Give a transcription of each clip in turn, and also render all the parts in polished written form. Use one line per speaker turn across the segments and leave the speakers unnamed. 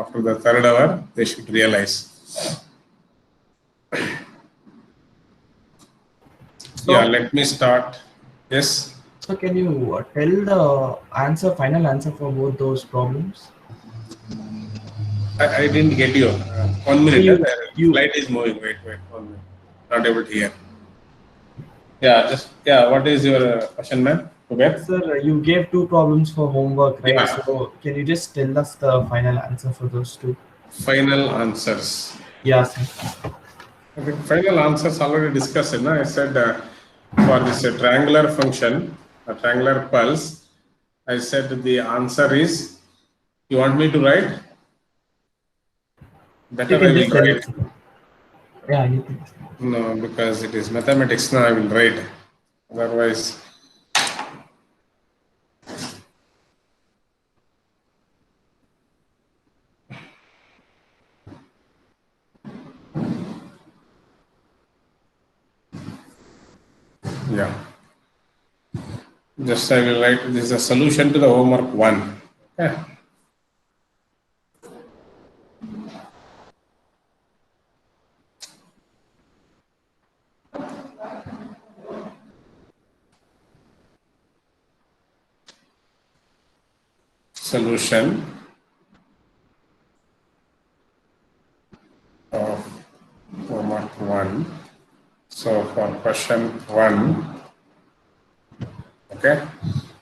after the third hour, they should realize.
So,
yeah, let me start. Yes.
So can you tell the final answer for both those problems?
I didn't get you. 1 minute.
So
The
you
slide is moving. Wait, 1 minute. Not able to hear. Yeah. What is your question, ma'am? Okay.
sir, you gave two problems for homework, right?
Yeah.
So can you just tell us the final answer for those two?
Final answers.
Yeah, sir.
Okay. Final answers already discussed. No? I said for this triangular function, a triangular pulse, I said the answer is. You want me to write?
You
Better I
can
will
just tell
write.
it. Sir. Yeah, anything.
No, because it is mathematics. Now I will write. Otherwise. Yeah. Just I will write. This is a solution to the homework 1. Okay. Solution of homework 1. So for question 1, okay,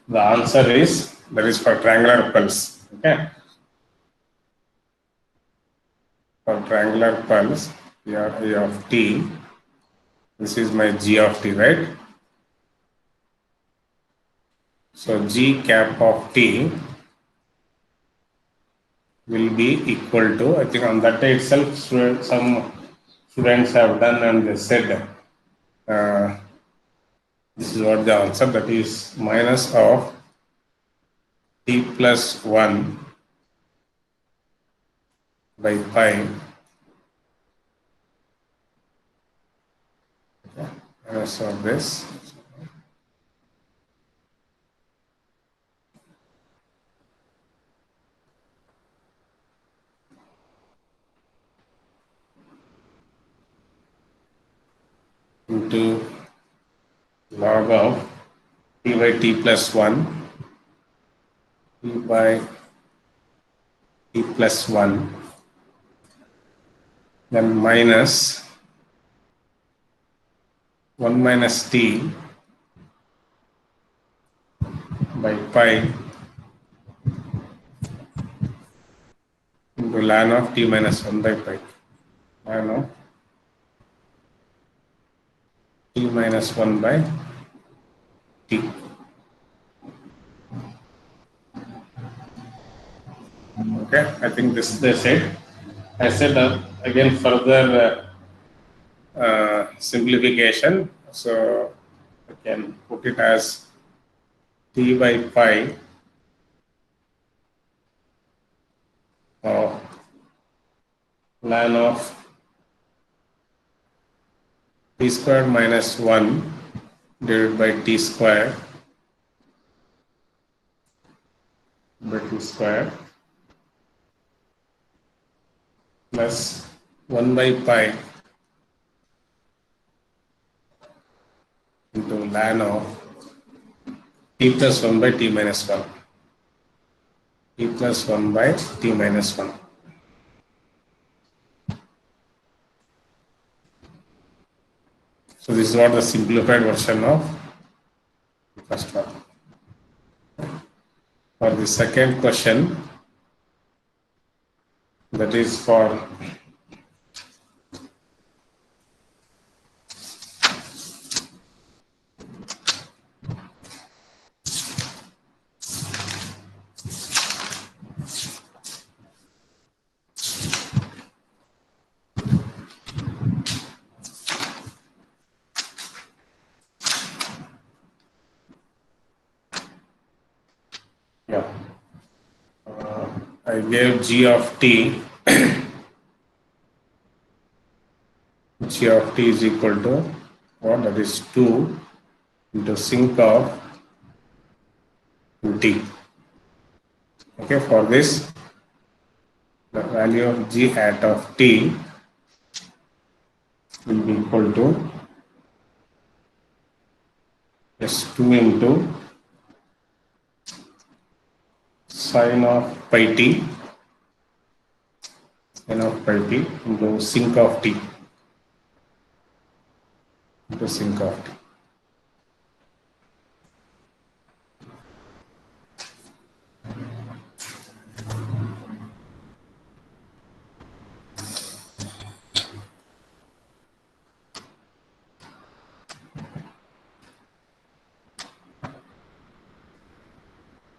the answer is that is for triangular pulse. Okay. For triangular pulse, here A of t. This is my g of t, right? So g cap of t will be equal to, I think on that day itself, some students have done and they said this is what the answer, that is minus of t plus 1 by pi minus of this into log of t by t plus 1 t by t plus 1, then minus 1 minus t by pi into ln of t minus 1 by pi. Ln of t minus 1 by t. Okay, I think this they said. I said again further simplification. So I can put it as t by pi of ln of t squared minus 1 divided by t squared by t squared plus 1 by pi into ln of t plus 1 by t minus 1. T plus 1 by t minus 1. So this is what the simplified version of the first one. For the second question, that is for I gave g of t. G of t is equal to what? That is 2 into sinc of t. Okay, for this, the value of g hat of t will be equal to S2 into sine of pi t into sinc of t into sinc of t.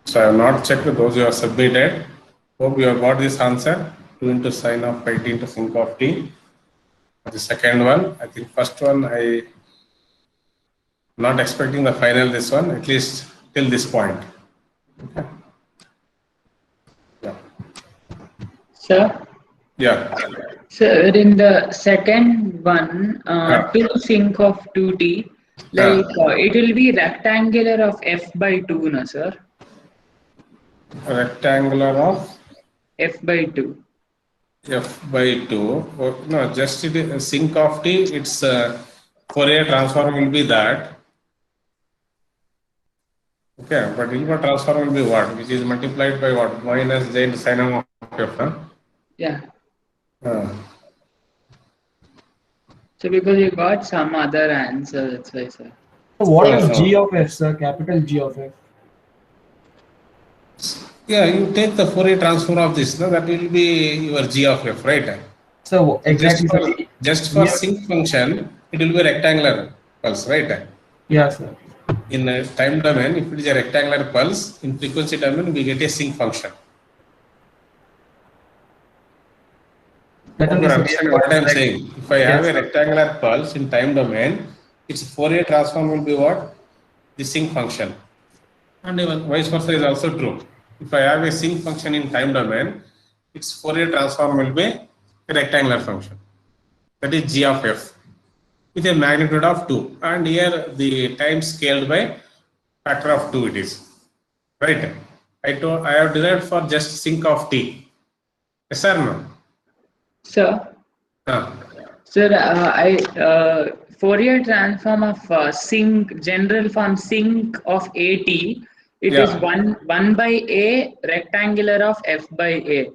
So I have not checked those you have submitted. Hope you have got this answer. 2 into sine of pi t into sinc of t. The second one, I think first one I not expecting the final this one, at least till this point. Okay. Yeah.
Sir,
Yeah.
sir, in the second one, 2 sinc of 2t, like it will be rectangular of f by 2, no, sir?
Rectangular of
F by 2.
f by 2. Oh, no, just it is sinc of t, its Fourier transform will be that. Okay, but Hilbert transform will be what? Which is multiplied by what? Minus j into sine of f. Huh?
Yeah.
Uh,
So because you got some other answer, that's why, sir.
So what
No,
is
no.
g of f, sir? Capital G of f.
Yeah, you take the Fourier transform of this, no? That will be your g of f, right?
So exactly, sir.
Just for
Yeah.
sinc function, it will be rectangular pulse, right?
Yeah, sir.
In a time domain, if it is a rectangular pulse, in frequency domain, we get a sinc function.
That
Hope
will
you
be
understand
severe
what I am
pulse, right?
saying. If I have
Yes,
a
sir.
rectangular pulse in time domain, its Fourier transform will be what? The sinc function. And even vice versa is also true. If I have a sinc function in time domain, its Fourier transform will be a rectangular function. That is g of f with a magnitude of 2. And here the time scaled by factor of 2 it is. Right? I have derived for just sinc of t. Yes or no?
Sir,
Ah.
sir, Fourier transform of sinc, general form sinc of at, it is
Yeah.
1 by a rectangular of f by a.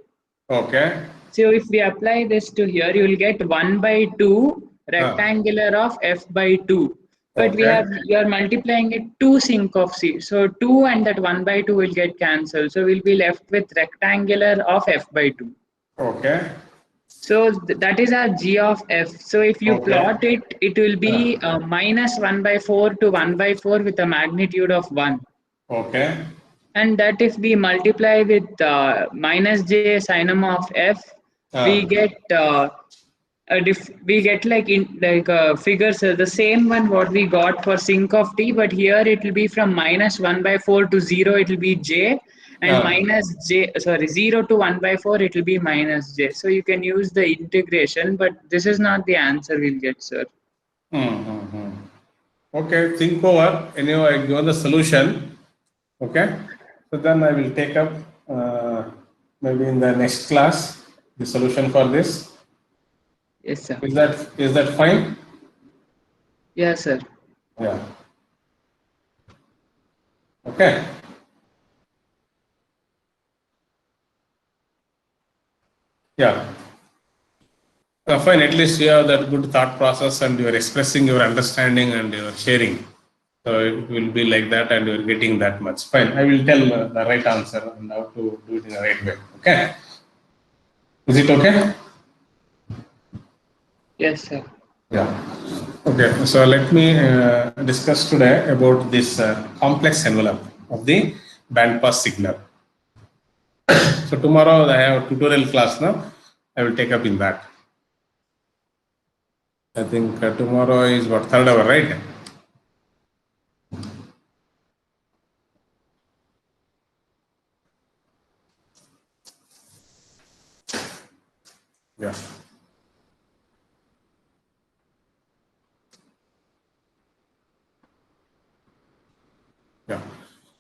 Okay.
So if we apply this to here, you will get 1 by 2
Ah.
rectangular of f by 2. But
Okay.
you are multiplying it 2 sinc of c. So 2 and that 1 by 2 will get cancelled. So we'll be left with rectangular of f by 2.
Okay.
So that is our g of f. So if you
Okay.
plot it, it will be minus 1 by 4 to 1 by 4 with a magnitude of 1.
Okay.
And that if we multiply with minus j sinum of f, we get we get like figures the same one what we got for sinc of t, but here it will be from minus 1 by 4 to 0 it will be j, and minus j, sorry, 0 to 1 by 4 it will be minus j. So you can use the integration, but this is not the answer we'll get, sir.
Okay, think over. Anyway, I given the solution. Okay. So then I will take up maybe in the next class the solution for this.
Yes, sir.
Is that fine?
Yes, sir.
Yeah. Okay. Yeah. Fine. At least you have that good thought process and you are expressing your understanding and you are sharing. So it will be like that and you are getting that much. Fine. I will tell the right answer and how to do it in the right way. Okay. Is it okay?
Yes, sir.
Yeah. Okay. So let me discuss today about this complex envelope of the bandpass signal. So tomorrow I have a tutorial class now. I will take up in that. I think tomorrow is what, 3rd hour, right? Yeah. Yeah.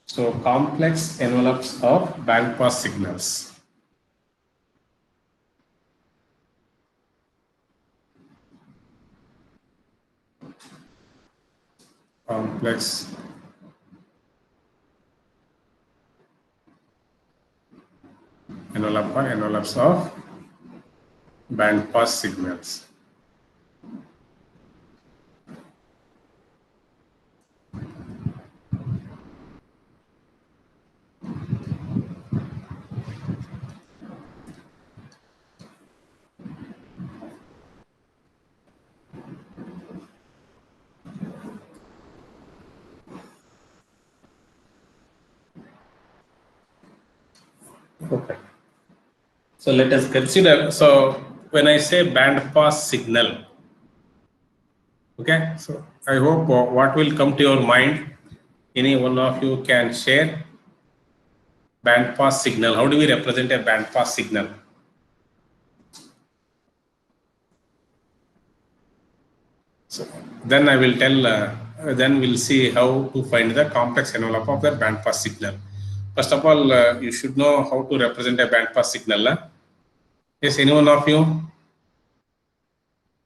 So complex envelopes of bandpass signals. complex envelope or envelopes of band pass signals. Okay. So let us consider. So when I say band pass signal, okay. So I hope what will come to your mind. Any one of you can share band pass signal. How do we represent a band pass signal? So then I will tell. Then we'll see how to find the complex envelope of the band pass signal. First of all, you should know how to represent a band pass signal. Yes, any one of you?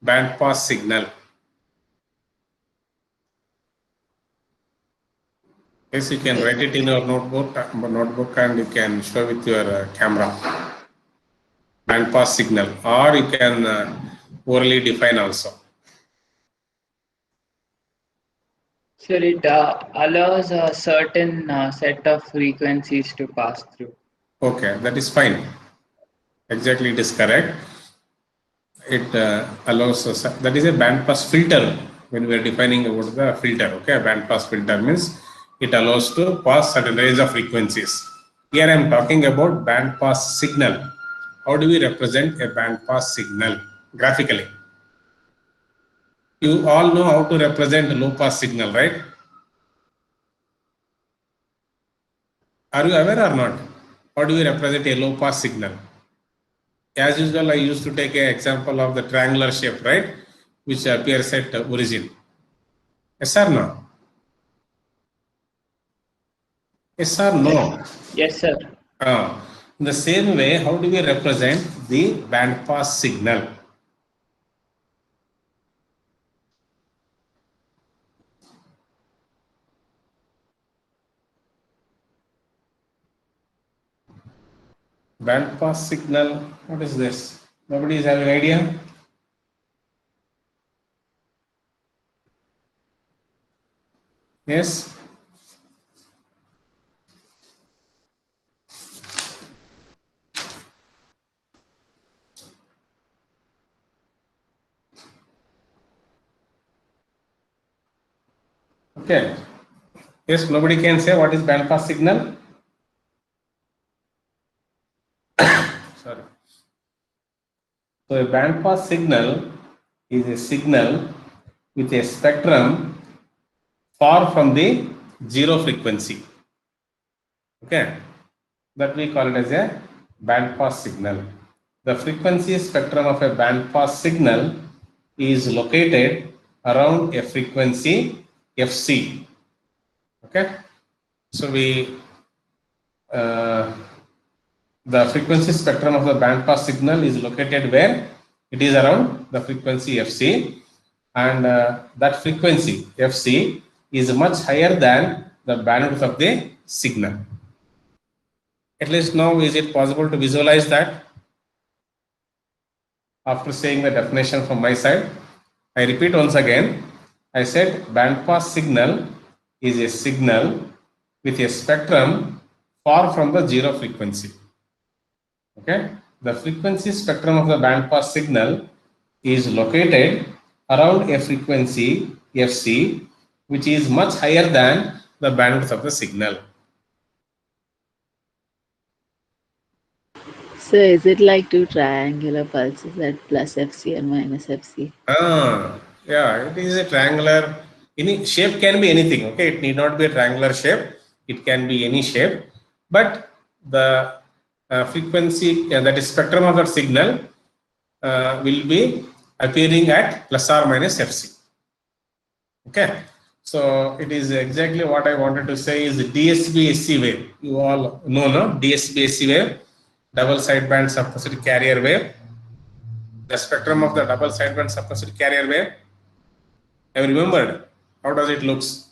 Band pass signal. Yes, you can write it in your notebook, and you can show with your camera. Band pass signal, or you can orally define also.
So it allows a certain set of frequencies to pass through.
Okay, that is fine. Exactly, it is correct. It allows us, that is a band pass filter. When we are defining about the filter, okay, a band pass filter means it allows to pass certain range of frequencies. Here I am talking about band pass signal. How do we represent a band pass signal graphically? You all know how to represent a low pass signal, right? Are you aware or not? How do we represent a low pass signal? As usual, I used to take an example of the triangular shape, right? Which appears at origin. Yes or no? Yes or no?
Yes, sir.
In the same way, how do we represent the band pass signal? Band pass signal, what is this? Nobody is having idea? Yes? Okay. Yes, nobody can say what is band pass signal? Sorry. So a band pass signal is a signal with a spectrum far from the zero frequency. Okay, that we call it as a band pass signal. The frequency spectrum of a band pass signal is located around a frequency fc. Okay, so the frequency spectrum of the band pass signal is located where it is around the frequency fc, and that frequency fc is much higher than the bandwidth of the signal. At least now, is it possible to visualize that? After saying the definition from my side, I repeat once again. I said band pass signal is a signal with a spectrum far from the zero frequency. Okay, the frequency spectrum of the band pass signal is located around a frequency fc, which is much higher than the bandwidth of the signal.
So is it like two triangular pulses at plus fc and minus fc?
Yeah, it is a triangular. Any shape can be anything. Okay, it need not be a triangular shape. It can be any shape, but the frequency, that is spectrum of that signal, will be appearing at plus or minus fc. Okay, so it is exactly what I wanted to say is DSB-SC wave. You all know, no? DSB-SC wave, double sideband suppressed carrier wave. The spectrum of the double sideband suppressed carrier wave. Have you remembered? How does it looks?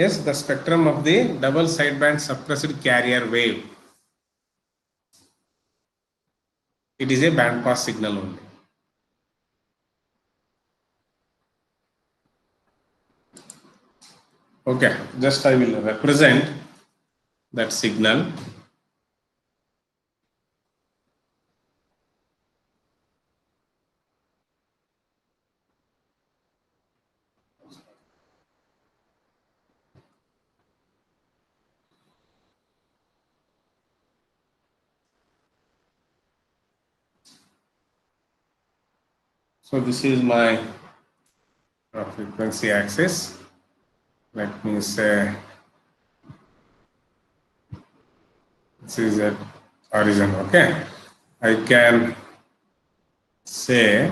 Yes, the spectrum of the double sideband suppressed carrier wave. It is a band pass signal only. Okay, just I will represent that signal. So this is my frequency axis. Let me say this is a origin. Okay, I can say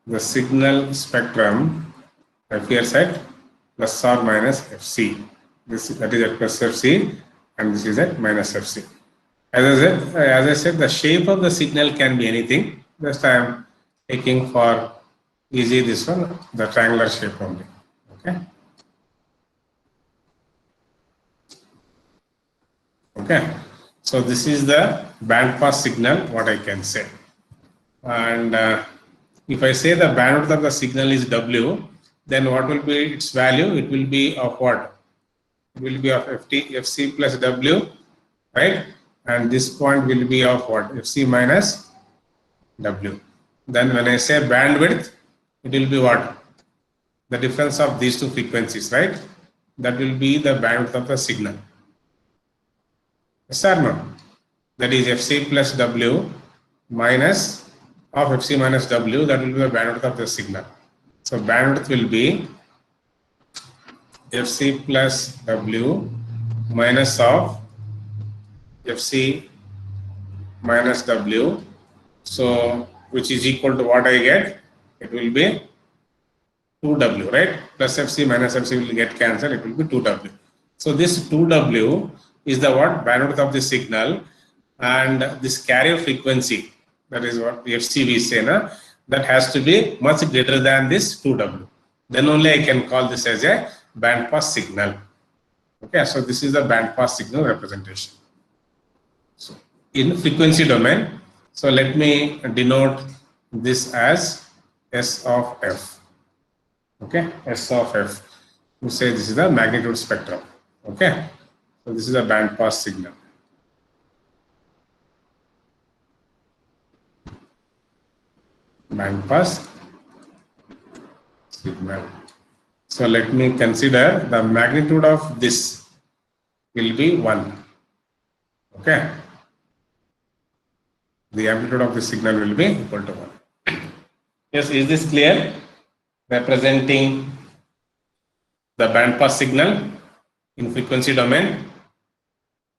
the signal spectrum appears at plus or minus fc. That is at plus fc, and this is at minus fc. As I said, the shape of the signal can be anything. Just I am taking for easy this one, the triangular shape only. Okay. Okay. So this is the band pass signal, what I can say. And if I say the bandwidth of the signal is W, then what will be its value? It will be of what? It will be of Fc plus W, right? And this point will be of what? Fc minus W. Then when I say bandwidth, it will be what? The difference of these two frequencies, right? That will be the bandwidth of the signal. Yes or no? That is Fc plus W minus of Fc minus W, that will be the bandwidth of the signal. So bandwidth will be Fc plus W minus of Fc minus W. So which is equal to what I get? It will be 2W, right? Plus Fc minus Fc will get cancelled. It will be 2W. So this 2W is the what? Bandwidth of the signal, and this carrier frequency, that is what Fc we say, na? That has to be much greater than this 2W. Then only I can call this as a band pass signal. Okay, so this is the band pass signal representation. So in frequency domain, so let me denote this as S of F. Okay, S of F. We say this is the magnitude spectrum. Okay, so this is a band pass signal. Band pass signal. So let me consider the magnitude of this will be 1. Okay. The amplitude of the signal will be equal to 1. Yes, is this clear? Representing the band pass signal in frequency domain.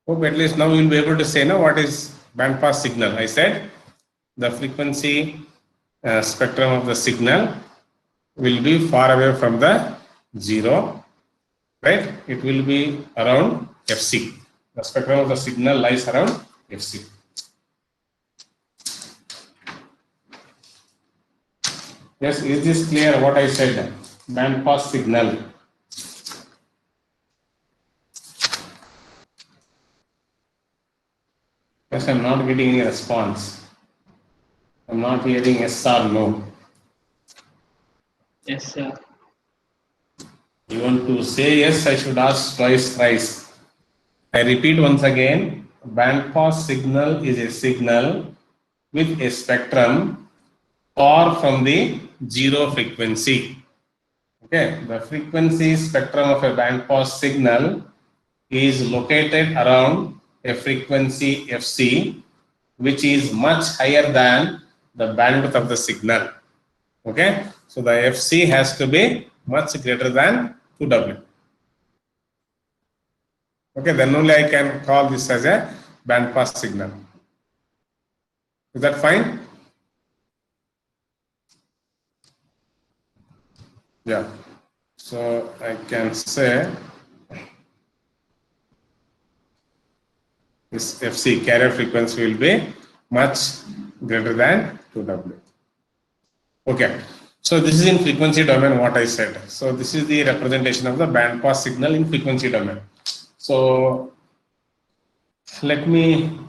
Hope at least now you will be able to say now what is band pass signal. I said the frequency spectrum of the signal will be far away from the 0, right? It will be around Fc. The spectrum of the signal lies around Fc. Yes, is this clear what I said? Band pass signal. Yes, I am not getting any response. I am not hearing yes or no.
Yes, sir.
You want to say yes, I should ask twice, thrice. I repeat once again, band pass signal is a signal with a spectrum far from the 0 frequency. Okay, the frequency spectrum of a band pass signal is located around a frequency Fc, which is much higher than the bandwidth of the signal. Okay, so the Fc has to be much greater than 2W. Okay, then only I can call this as a band pass signal. Is that fine? Yeah. So I can say this Fc carrier frequency will be much greater than 2W. Okay. So this is in frequency domain what I said. So this is the representation of the band pass signal in frequency domain. So let me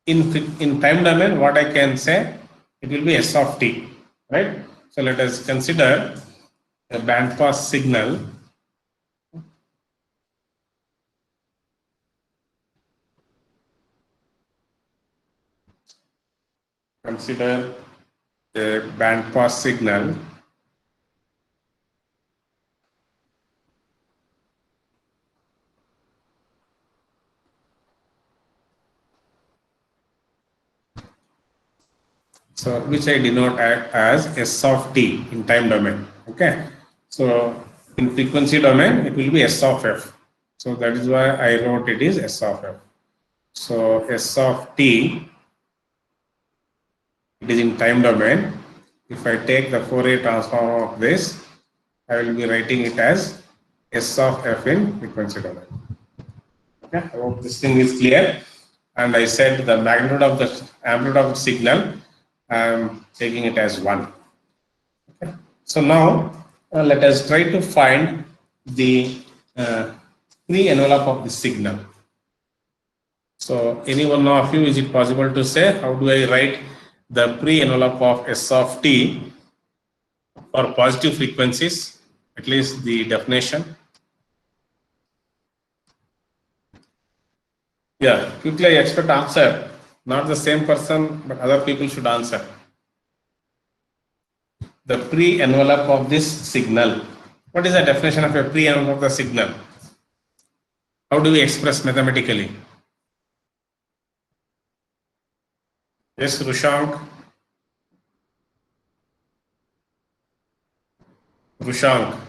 in time domain what I can say, it will be S of t, right? So let us consider a band pass signal. Consider a band pass signal so which I denote as S of t in time domain. Okay, so in frequency domain it will be S of f. So that is why I wrote it is S of f. So S of t, it is in time domain. If I take the Fourier transform of this, I will be writing it as S of f in frequency domain. Okay, I hope this thing is clear. And I said the magnitude of the amplitude of the signal, I am taking it as 1. Okay. So now let us try to find the pre-envelope of the signal. So any one of you, is it possible to say how do I write the pre-envelope of S of t for positive frequencies, at least the definition? Yeah, quickly I expect answer. Not the same person, but other people should answer. The pre-envelope of this signal. What is the definition of a pre-envelope of the signal? How do we express mathematically? Yes, Rushank. Rushank.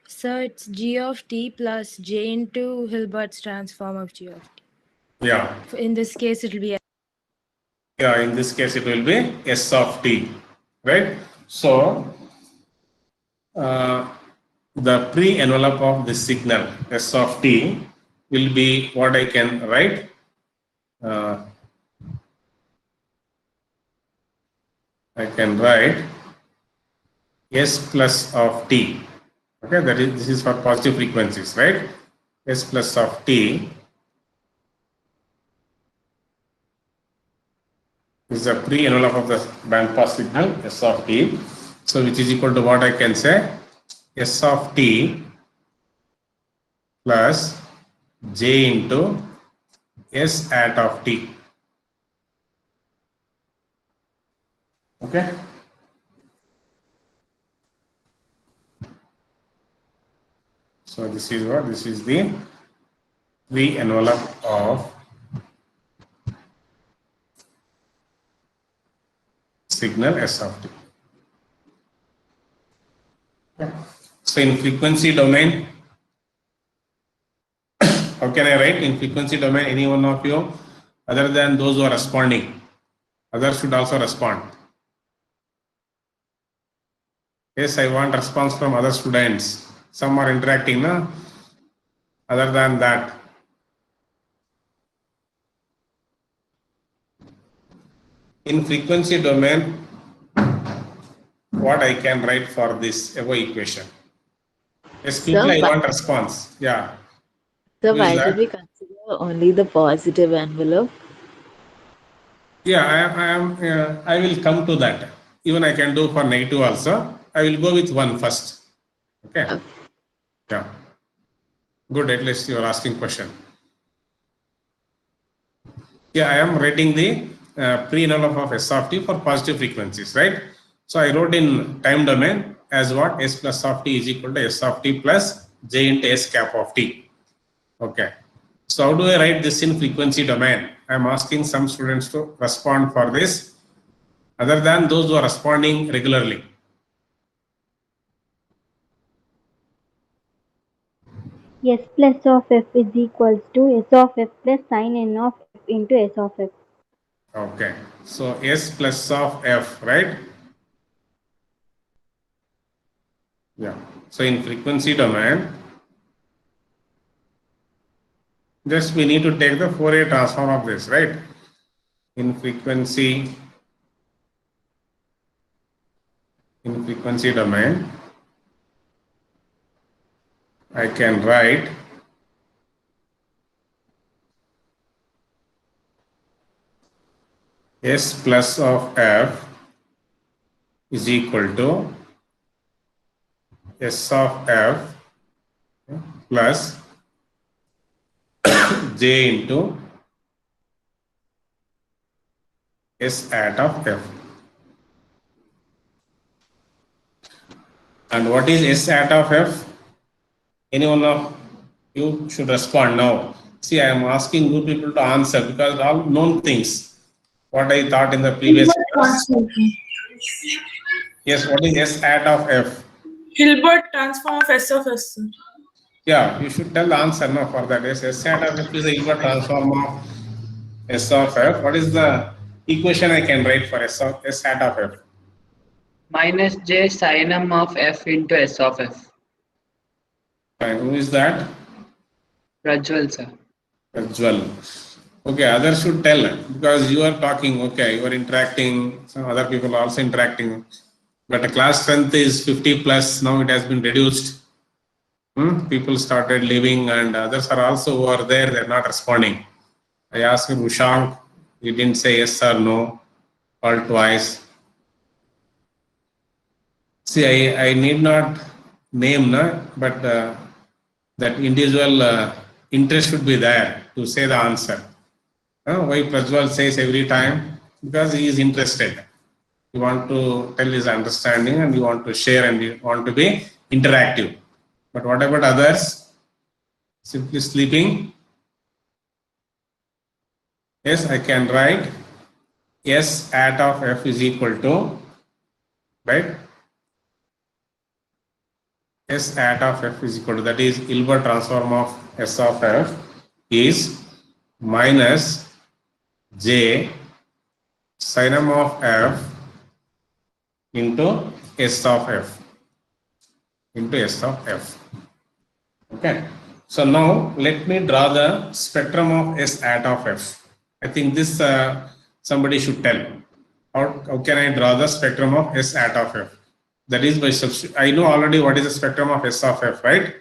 So it's g of t plus j into Hilbert's transform of g of t.
Yeah.
In this case, it will be
Yeah, in this case it will be S of t, right? So the pre-envelope of the signal S of t will be what I can write. I can write S plus of t. Okay, that is, this is for positive frequencies, right? S plus of t is the pre-envelope of the band pass signal S of t. So which is equal to what I can say, S of t plus j into S at of t. Okay. So this is what, this is the pre-envelope of signal S of t. Okay. So in frequency domain, how can I write in frequency domain? Any one of you, other than those who are responding, others should also respond. Yes, I want response from other students. Some are interacting, no? Other than that, in frequency domain, what I can write for this above equation? Yes, quickly I want response. Yeah.
So
Who is
why should
that?
we consider only the positive envelope?
Yeah, I will come to that. Even I can do for negative also. I will go with one first. Okay.
Okay.
Yeah. Good. At least you are asking question. Yeah, I am writing the pre-envelope of S of t for positive frequencies, right? So I wrote in time domain as what? S plus of t is equal to S of t plus j into S cap of t. Okay. So how do I write this in frequency domain? I am asking some students to respond for this, other than those who are responding regularly.
S plus of f is equals to S of f plus sin n of f into S of f.
Okay. So S plus of f, right? Yeah. So in frequency domain, Just we need to take the Fourier transform of this, right? In frequency domain, I can write S plus of F is equal to S of F plus J into S at of F. And what is S at of F? Any one of you should respond now. See, I am asking you people to answer because all known things. What I thought in the previous class. Yes, what is S at of F?
Hilbert transform of S of S.
Yeah, you should tell the answer now for that. Yes, S at of F is the Hilbert transform of S of F. What is the equation I can write for S at of F?
Minus j sin m of f into s of f.
Fine. Who is that?
Prajwal, sir.
Prajwal. Okay, others should tell because you are talking, okay, you are interacting, some other people are also interacting. But the class strength is 50 plus, now it has been reduced. People started leaving and others are also who are there, they're not responding. I asked Ushank, he didn't say yes or no, called twice. See, I need not name, but that individual interest should be there to say the answer. Why Prajwal says every time? Because he is interested. You want to tell his understanding and you want to share and you want to be interactive. But what about others? Simply sleeping? Yes, I can write S at of F is equal to, right? S at of F is equal to, that is Hilbert transform of S of F is minus J sin m of F into S of F. Into S of F. Okay. So now let me draw the spectrum of S at of F. I think this somebody should tell. How can I draw the spectrum of S at of F? That is by I know already what is the spectrum of S of F, right?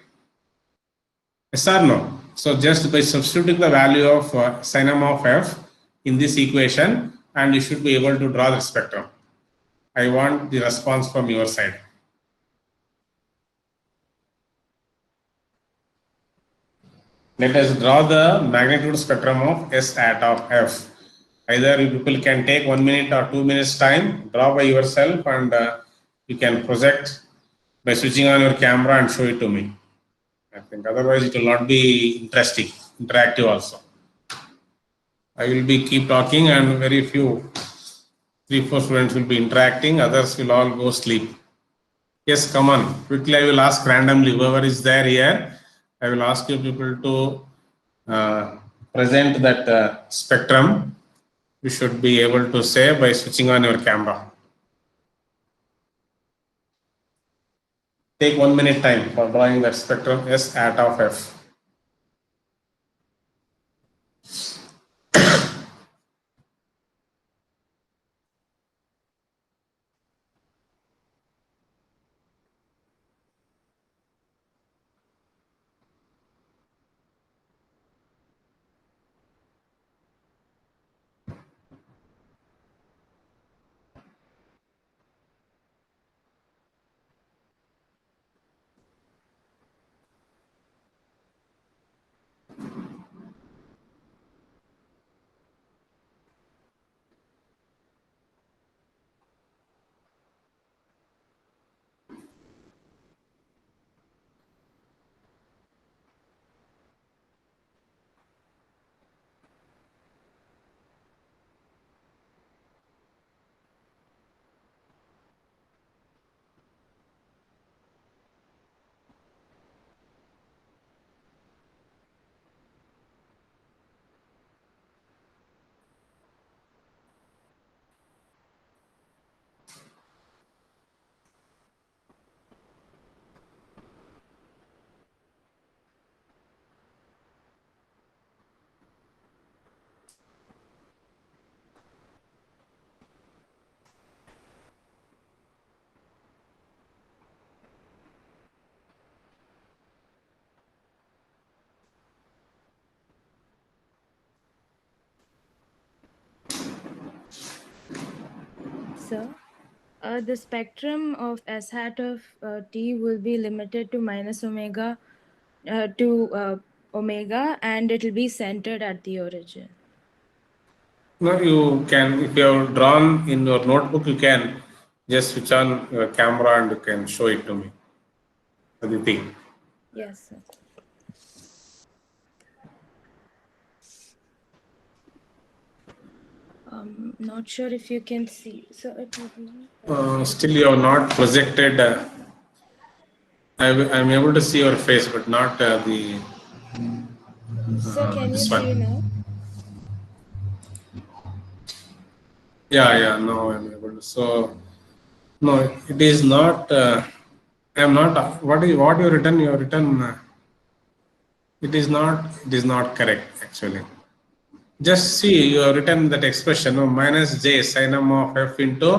Yes or no? So just by substituting the value of sin m of F in this equation, and you should be able to draw the spectrum. I want the response from your side. Let us draw the magnitude spectrum of S at of F. Either you people can take 1 minute or 2 minutes time, draw by yourself, and you can project by switching on your camera and show it to me. I think otherwise it will not be interesting, interactive also. I will be keep talking and very few, 3-4 students will be interacting, others will all go sleep. Yes, come on, quickly I will ask randomly, whoever is there here, I will ask you people to present that spectrum. You should be able to say by switching on your camera. Take 1 minute time for drawing that spectrum S at of F.
sir. The spectrum of S hat of t will be limited to minus omega to omega, and it will be centered at the origin.
No, you can, if you have drawn in your notebook, you can just switch on your camera and you can show it to me. Aditi.
Yes, sir. Not sure if you can see. So it will be.
Still, you have not projected. I'm able to see your face, but not the.
So can you
this
see
one.
now?
Yeah, no, I'm able to. So, no, it is not. I'm not. What you written? You have written. It is not. It is not correct actually. Just see, you have written that expression minus j sin m of f into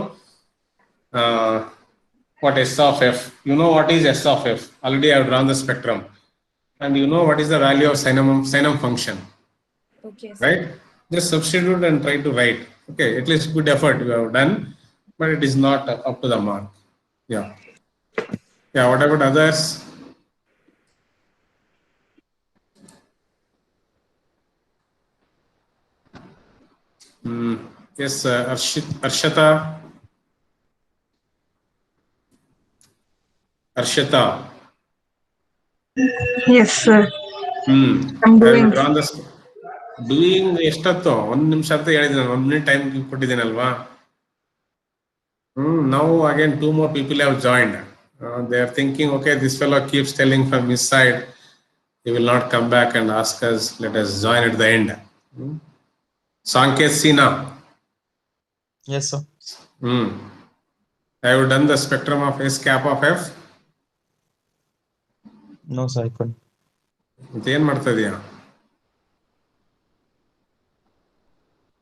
what s of f. You know what is s of f? Already I have drawn the spectrum, and you know what is the value of sin m function.
Okay, sir.
Right? Just substitute and try to write. Okay, at least good effort you have done, but it is not up to the mark. Yeah. Yeah. What about others? Yes, Arshata.
Yes, sir. I'm doing.
Drawn the doing ಎಷ್ಟೊತ್ತು ಒಂದು ನಿಮಿಷ ಅಂತ ಹೇಳಿದ್ದೀನಿ 1 minute time ಕೊಟ್ಟಿದ್ದೀನಲ್ವಾ now again 2 more people have joined. They are thinking, okay, this fellow keeps telling from his side he will not come back and ask us, let us join at the end. Sanket Sina.
Yes, sir.
Have you done the spectrum of S cap of F?
No, sir, I couldn't.
ಏನು ಮಾಡ್ತಾ ಇದೀಯಾ?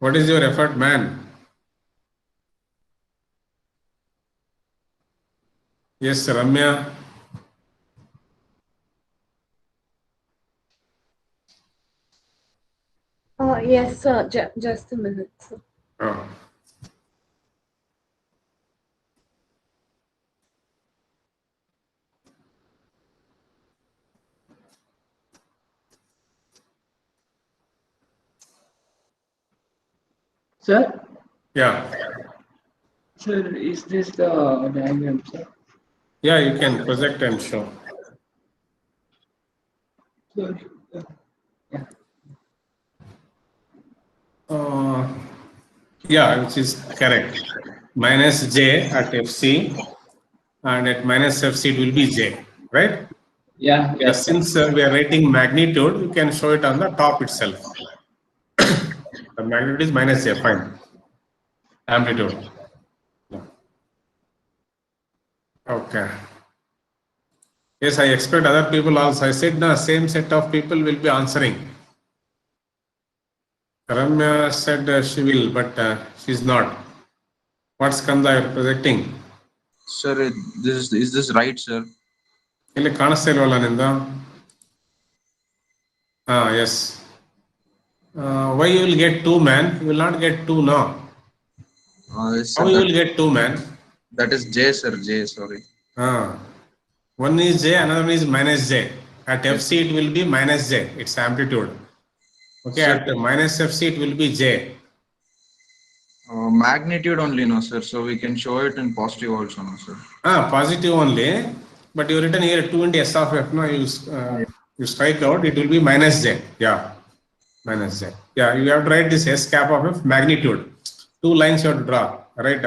What is your effort, man? Yes, Ramya.
Yes, sir. Just a minute, sir.
Sir?
Yeah.
Sir, is this the diagram, sir?
Yeah, you can project and show.
Sure. Yeah.
Yeah, which is correct. Minus j at FC, and at minus FC it will be j, right?
Yeah. Yes.
Since we are writing magnitude, you can show it on the top itself. The magnitude is minus j, fine. Amplitude. Okay. Yes, I expect other people also. I said the same set of people will be answering. Ramya said she will, but she is not. What's Skanda you are projecting?
Sir, is this right, sir?
ಇಲ್ಲಿ ಕಾಣಿಸ್ತಾ ಇಲ್ವಲ್ಲ ನಿಂದ? Yes. Why you will get 2, man? You will not get 2 now.
Yes, sir,
How you will get 2, man?
That is J, sir. J, sorry.
One is J, another one is minus J. At FC it will be minus J. It's amplitude. Okay, sir. At minus FC it will be J.
Magnitude only, no, sir. So we can show it in positive also, no, sir.
Positive only. But you written here 2 into S of F. No, you strike out. It will be minus J. Yeah, minus J. Yeah, you have to write this S cap of F magnitude. 2 lines you have to draw. Right?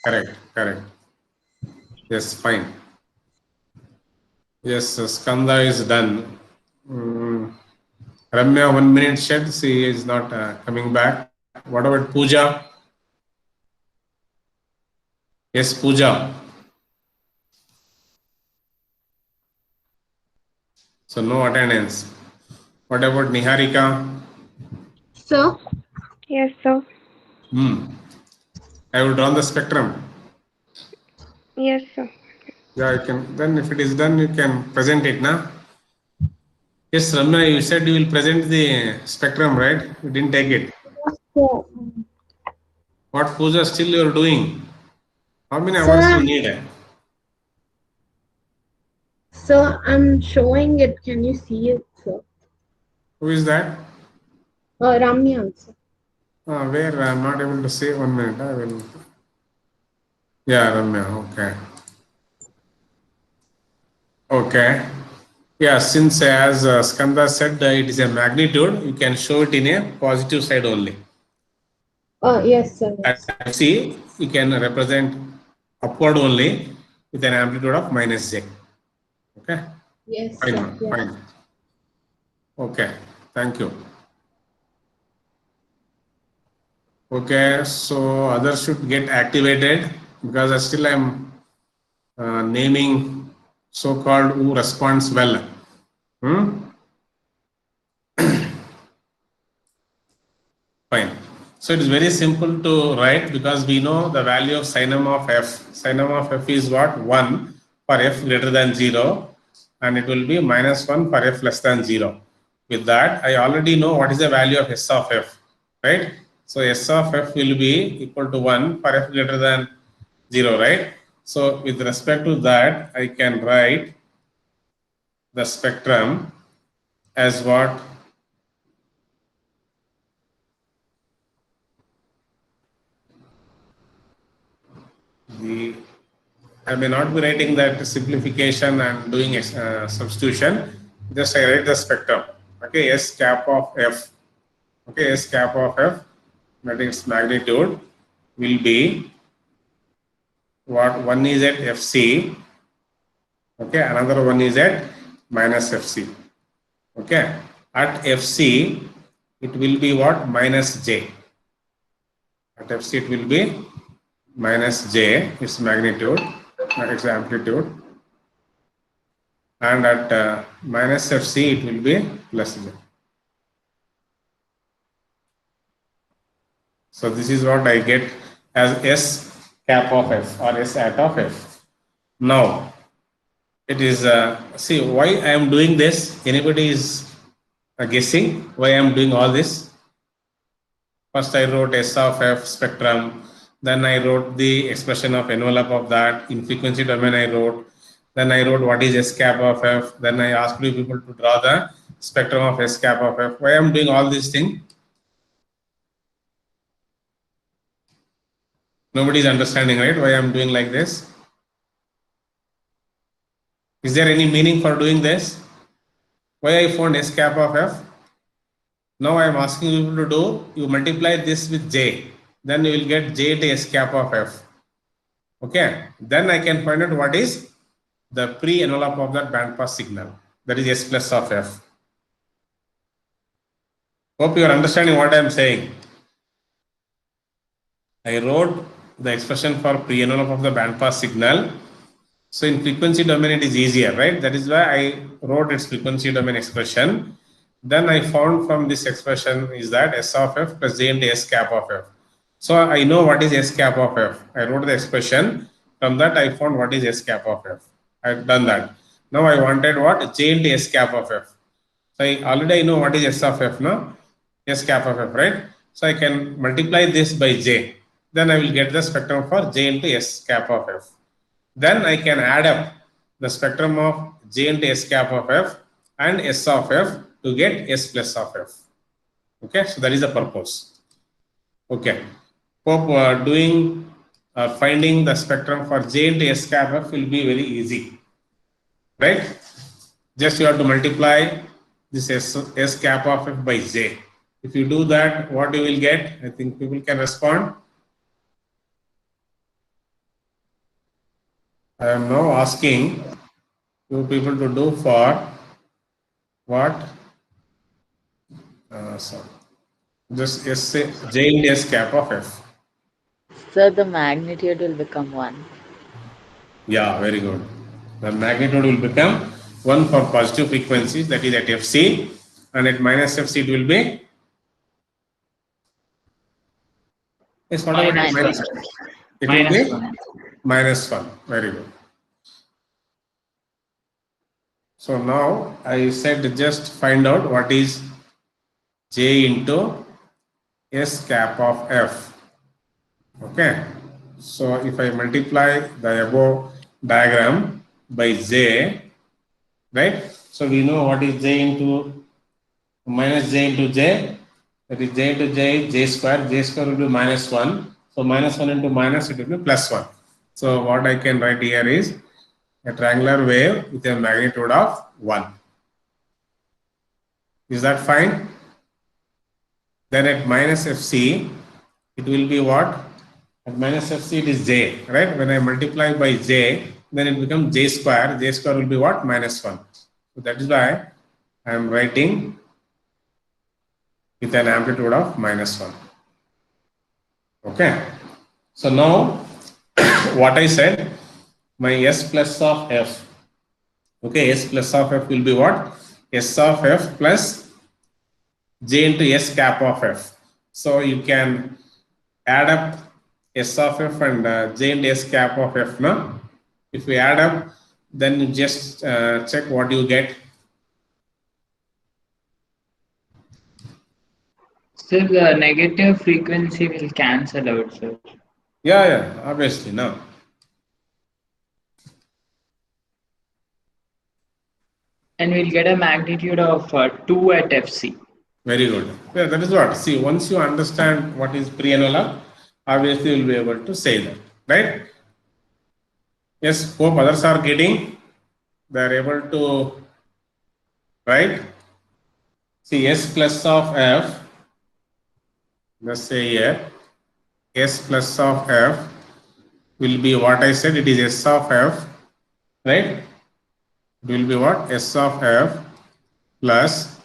Correct. Yes, fine. Yes, Skanda is done. Ramya, 1 minute shed. She is not coming back. What about Pooja? Yes, Pooja. So no attendance. What about Niharika?
Sir?
Yes, sir.
I will draw the spectrum.
Yes, sir.
Yeah, you can. Then if it is done, you can present it, na? Yes, Ramya, you said you will present the spectrum, right? You didn't take it.
So,
What puja still you are doing? How many
So,
hours you need?
so I'm showing it. Can you see it, sir?
Who is that?
Ramya, sir.
Where I am not able to say. 1 minute. I will. Yeah, Ramya. Okay. Okay. Yeah, since as Skanda said, it is a magnitude, you can show it in a positive side only.
Yes, sir.
At FC, you can represent upward only with an amplitude of minus j. Okay.
Yes,
Fine.
sir. Yeah.
Fine. Okay. Thank you. Okay. So others should get activated because I still am naming so-called who responds well. Fine. So it is very simple to write because we know the value of sinum of f. Sinum of f is what? 1 for f greater than 0, and it will be minus 1 for f less than 0. With that, I already know what is the value of s of f, right? So s of f will be equal to 1 for f greater than 0, right? So with respect to that, I can write the spectrum as what? I may not be writing that simplification and doing substitution. Just I write the spectrum. Okay, S cap of f. Okay, S cap of f, that its magnitude will be what? One is at Fc. Okay, another one is at minus Fc. Okay, at Fc it will be what? Minus j. At Fc it will be minus j, its magnitude, its amplitude, and at minus Fc it will be plus j. So this is what I get as S cap of f or S at of f. Now it is see why I am doing this. Anybody is guessing why I am doing all this? First I wrote S of f spectrum, then I wrote the expression of envelope of that. In frequency domain I wrote, then I wrote what is S cap of f, then I asked you people to draw the spectrum of S cap of f. Why I am doing all these things? Nobody is understanding, right? Why I am doing like this? Is there any meaning for doing this? Why I found S cap of f? Now I am asking you to do, you multiply this with j, then you will get j to S cap of f. Okay, then I can find out what is the pre-envelope of that bandpass signal, that is S plus of f. Hope you are understanding what I am saying. I wrote the expression for pre-envelope of the bandpass signal. So in frequency domain it is easier, right? That is why I wrote its frequency domain expression. Then I found from this expression is that S of f plus j into S cap of f. So I know what is S cap of f. I wrote the expression. From that I found what is S cap of f. I have done that. Now I wanted what? J into S cap of f. So I already know what is S of f, no? S cap of f, right? So I can multiply this by j. Then I will get the spectrum for j into S cap of f. Then I can add up the spectrum of j into S cap of f and S of f to get S plus of f. Okay, so that is the purpose. Okay, hope finding the spectrum for j into S cap f will be very easy, right? Just you have to multiply this S cap of f by j. If you do that, what you will get? I think people can respond. I am now asking you people to do for what? So just j into S cap of f.
So the magnitude will become 1.
Yeah, very good. The magnitude will become 1 for positive frequencies, that is at Fc, and at minus Fc it will be. Yes, what about
Minus
it?
1.
It
Minus
will be
1.
minus 1. Very good. So now I said just find out what is j into S cap of f. Okay. So if I multiply the above diagram by j, right? So we know what is j into minus j into j. That is j into j is j square. J square will be minus 1. So minus 1 into minus, it will be plus 1. So what I can write here is a triangular wave with a magnitude of 1. Is that fine? Then at minus fc, it will be what? At minus fc, it is j, right? When I multiply by j, then it becomes j square. J square will be what? Minus 1. So that is why I am writing with an amplitude of minus 1. Okay. So now, what I said, my s plus of f. Okay, s plus of f will be what? S of f plus j into s cap of f. So you can add up s of f and j into s cap of f. No? If we add up, then you just check what you get.
Still, the negative frequency will cancel out, sir.
Yeah, obviously, no.
And we'll get a magnitude of 2 at FC.
Very good. Yeah, that is what. See, once you understand what is pre-envelope, obviously you'll be able to say that, right? Yes, hope others are getting. They are able to, right? See, s plus of f. Let's say here, s plus of f will be what I said. It is s of f, right? It will be what? S of f plus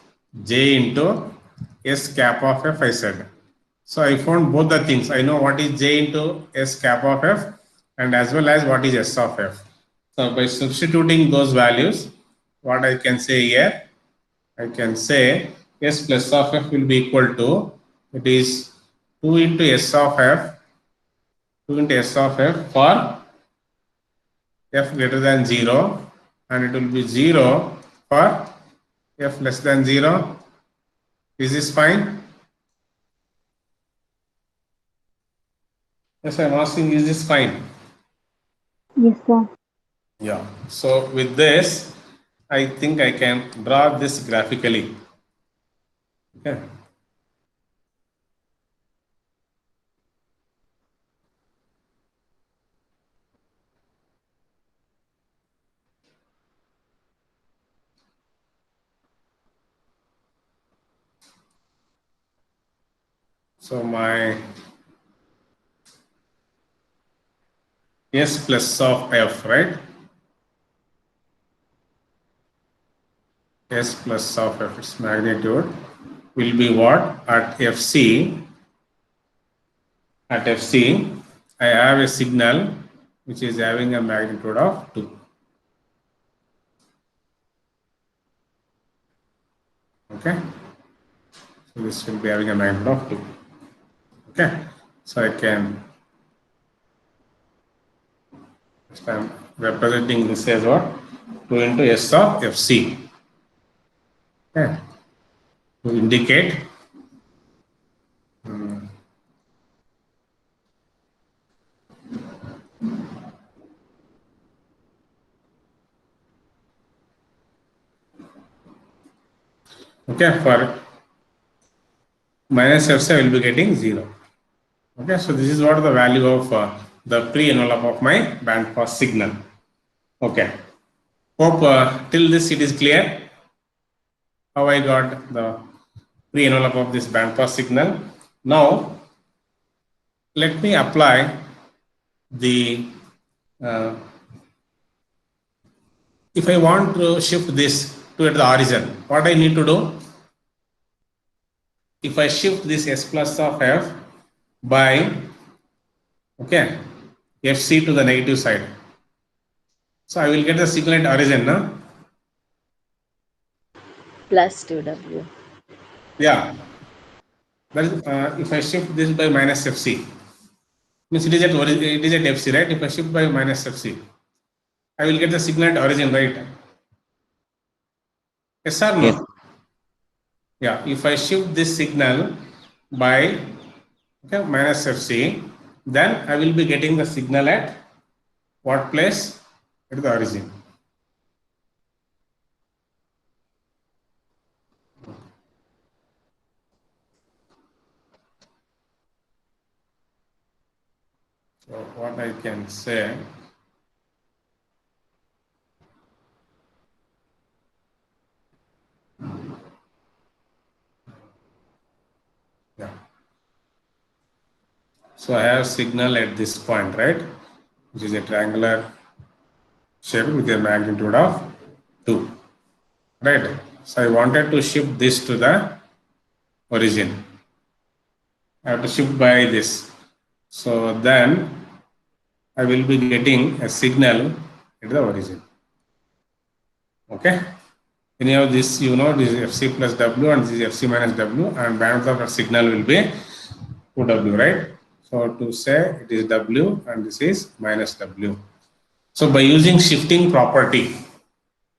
j into s cap of f, I said. So I found both the things. I know what is j into s cap of f and as well as what is s of f. So by substituting those values, what I can say here, I can say s plus of f will be equal to, it is 2 into s of f, 2 into s of f for f greater than 0, and it will be 0 for f less than 0. Is this fine? Yes, I am asking, is this fine?
Yes, sir.
Yeah. So with this, I think I can draw this graphically. Okay. So my s plus of f, right? S plus of f, its magnitude will be what? At fc, I have a signal which is having a magnitude of 2. Okay. So this will be having a magnitude of 2. Okay. So I can, I'm representing this as what? 2 into s of fc. Okay. To indicate okay, for minus fc I will be getting 0. Okay, so this is what the value of the pre-envelope of my band pass signal. Okay, hope till this it is clear how I got the pre-envelope of this band pass signal. Now let me apply the if I want to shift this to the origin, what I need to do? If I shift this s plus of f by, okay, fc to the negative side, so I will get the signal at origin, no?
Plus 2w.
Yeah. That is, if I shift this by minus fc, means it is at fc, right? If I shift by minus fc, I will get the signal at origin, right? Yes or no?
Yes.
Yeah. If I shift this signal by, okay, minus fc, then I will be getting the signal at what place? At the origin. So what I can say, yeah. So I have signal at this point, right? Which is a triangular shape with a magnitude of 2, right? So I wanted to shift this to the origin. I have to shift by this. So then I will be getting a signal at the origin. Okay? Any of this, you know, this is Fc plus W and this is Fc minus W, and bandwidth of the signal will be 2W, right? So to say it is W and this is minus W. So by using shifting property,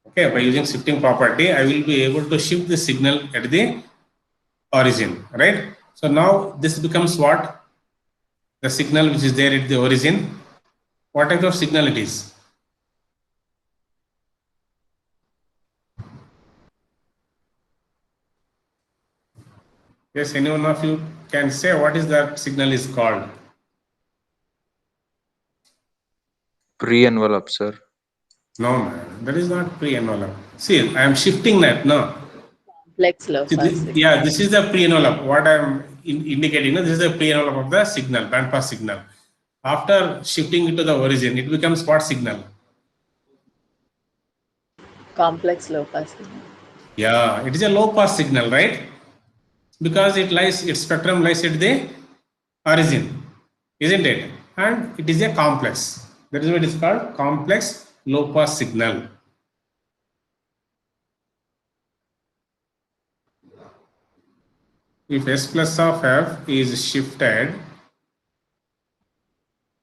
okay, by using shifting property, I will be able to shift the signal at the origin, right? So now this becomes what? The signal which is there at the origin. What type of signal it is? Yes, any one of you can say what is that signal is called?
Pre-envelope, sir.
No, man, that is not pre-envelope. See, I am shifting that, no?
Complex low
See,
pass signal.
yeah, this is the pre-envelope. What I am indicating, this is the pre-envelope of the signal, bandpass signal. After shifting it to the origin, it becomes what signal?
Complex low pass signal.
Yeah, it is a low pass signal, right? Because it lies, its spectrum lies at the origin, isn't it? And it is a complex. That is what it is called, complex low pass signal. If S plus of F is shifted,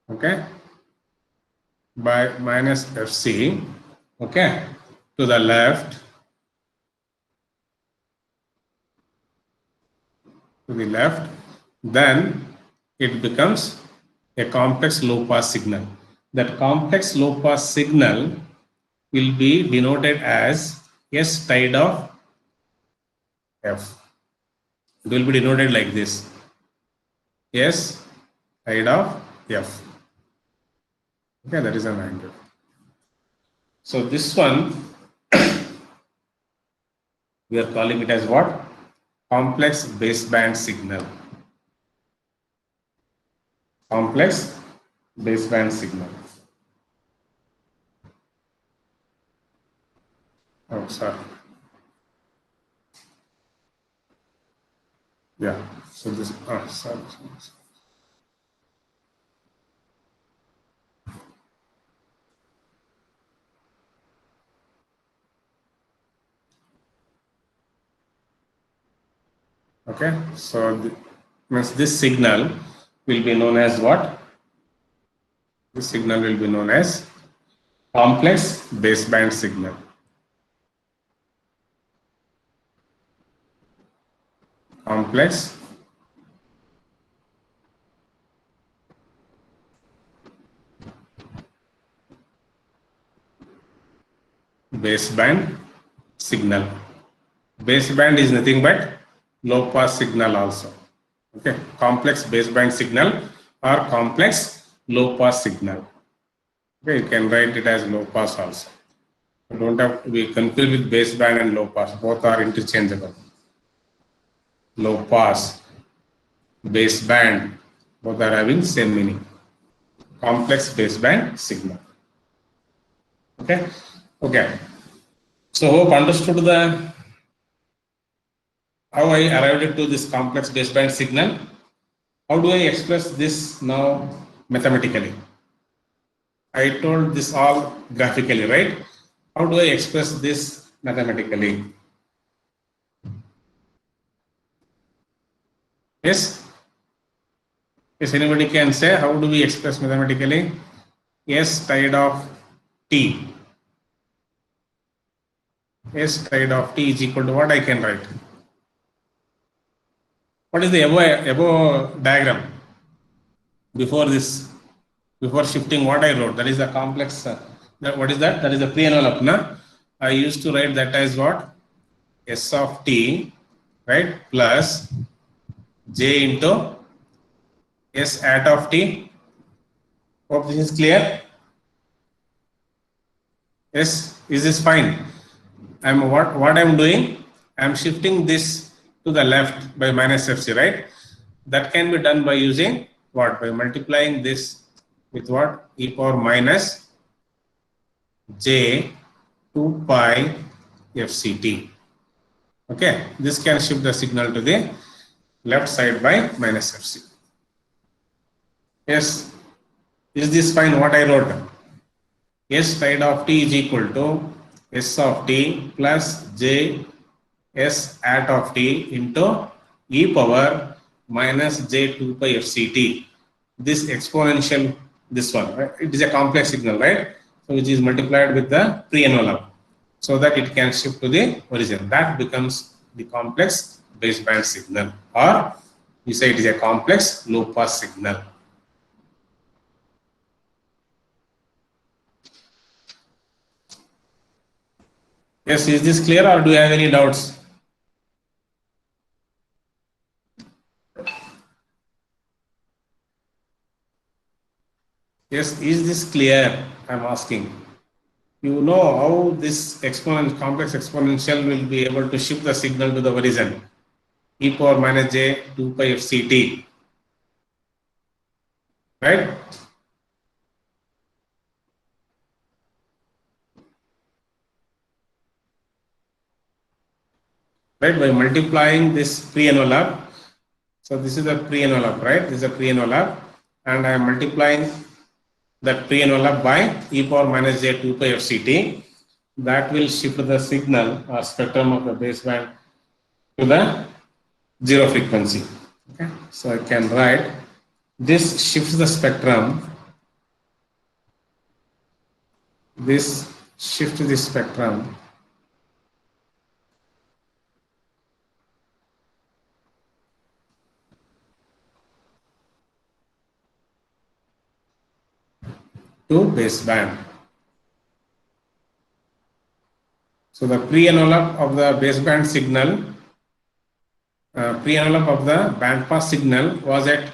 okay, by minus Fc, okay, to the left, then it becomes a complex low pass signal. That complex low pass signal will be denoted as S tilde of F. It will be denoted like this, S tilde of F. Okay, that is an angle. So this one we are calling it as what? Complex baseband signal. Complex baseband signal. Oh, sorry. Yeah. So this. Sorry. Okay. So means this signal will be known as what? This signal will be known as complex baseband signal. Complex baseband signal. Baseband is nothing but low pass signal also. Okay, complex baseband signal or complex low pass signal. Okay, you can write it as low pass also. You don't have to be confused with baseband and low pass. Both are interchangeable. Low pass, baseband, both are having same meaning. Complex baseband signal. Okay. Okay. So hope understood the how I arrived to this complex baseband signal. How do I express this now mathematically? I told this all graphically, right? How do I express this mathematically? Yes? Yes, anybody can say, how do we express mathematically? S tilde of T. S tilde of T is equal to what I can write? What is the above diagram? before this, before shifting what I wrote, that is the complex, what is that? That is the pre-envelope, na? I used to write that as what? S of t, right, plus j into S at of t. Hope this is clear. Yes, is this fine? What I'm doing, I'm shifting this to the left by minus fc, right? That can be done by using what? By multiplying this with what? E power minus j 2 pi fct. Okay, this can shift the signal to the left side by minus fc. Yes, is this fine what I wrote? S side of t is equal to S of t plus j S at of t into e power minus j 2 pi fct. This exponential, this one, right? It is a complex signal, right? So which is multiplied with the pre-envelope so that it can shift to the origin. That becomes the complex baseband signal, or you say it is a complex low pass signal. Yes, is this clear or do you have any doubts? Yes, is this clear? I'm asking. You know how this complex exponential will be able to shift the signal to the origin. E power minus j 2 pi fct. Right? Right, by multiplying this pre-envelope. So this is the pre-envelope, right? This is a pre-envelope, and I am multiplying that pre-envelope by e power minus j 2 pi fct. That will shift the signal or spectrum of the baseband to the zero frequency. Okay, so I can write this shifts the spectrum. This shifts the spectrum to baseband. So the pre-envelope of the baseband signal, pre-envelope of the bandpass signal was at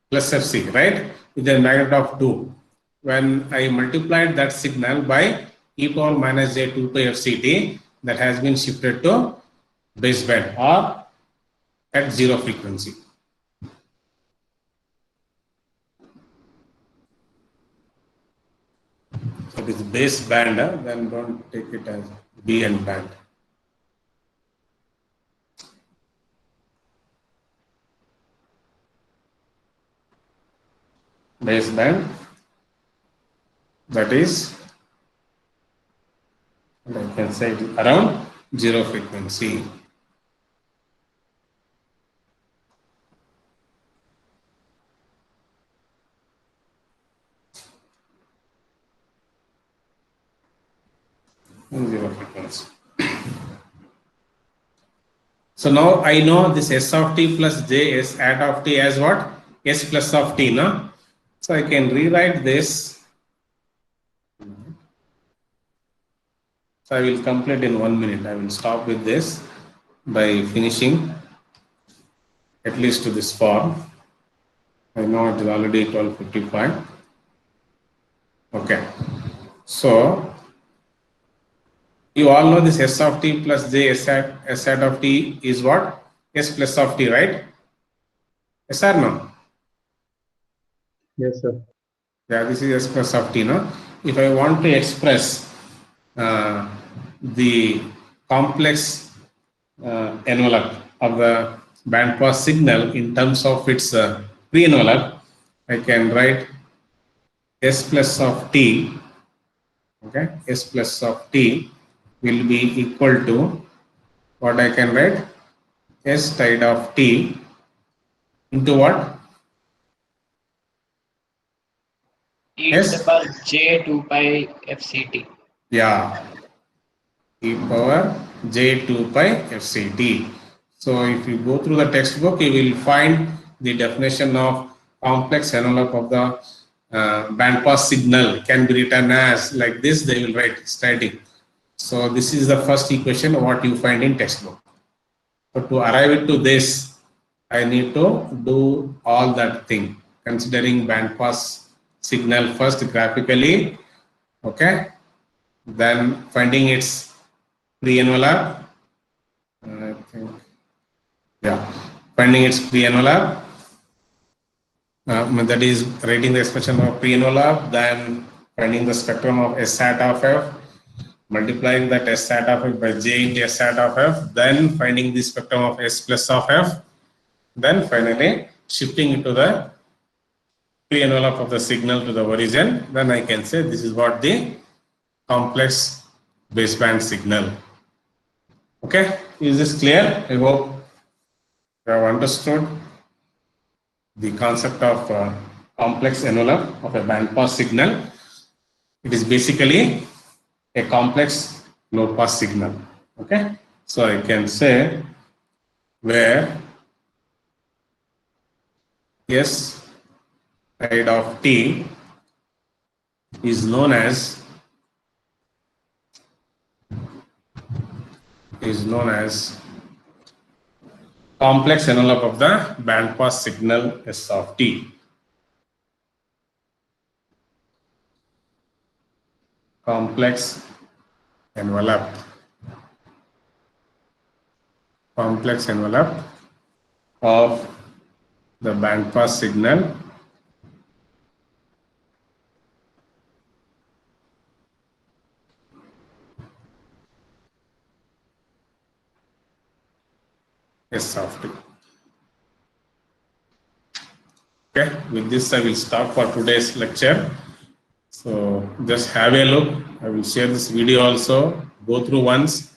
plus fc, right, with a magnitude of 2. When I multiplied that signal by e power minus j 2 pi fct, that has been shifted to baseband or at zero frequency. So it is baseband, then don't take it as BN band. Baseband, that is, I can say it around zero frequency. Zero frequency. So now I know this S of t plus j S at of t as what? S plus of t, no? So I can rewrite this. So I will complete in 1 minute. I will stop with this by finishing at least to this form. I know it is already 12:55. Okay. So you all know this S of t plus j S at of t is what? S plus of t, right? Yes or no?
Yes, sir.
Yeah, this is S plus of t, no? If I want to express the complex envelope of the bandpass signal in terms of its pre-envelope, I can write S plus of t, okay, S plus of t will be equal to what I can write? S tide of t into what?
E to the power j 2 pi fct.
Yeah, e power j 2 pi fct. So if you go through the textbook, you will find the definition of complex envelope of the bandpass signal can be written as like this. They will write static. So this is the first equation what you find in textbook. So to arrive it to this, I need to do all that thing, considering bandpass signal first graphically, okay, then finding its pre-envelope, I think, yeah, finding its pre-envelope, that is writing the expression of pre-envelope, then finding the spectrum of S hat of F, multiplying that S hat of F by J into S hat of F, then finding the spectrum of S plus of F, then finally shifting into the pre-envelope of the signal to the origin. Then I can say this is what the complex baseband signal. Okay, is this clear? I hope you have understood the concept of complex envelope of a bandpass signal. It is basically a complex low-pass signal. Okay, so I can say where S side of T is known as complex envelope of the bandpass signal S of T. Complex envelope of the bandpass signal S of T. Okay, with this I will stop for today's lecture. So just have a look. I will share this video also. Go through once.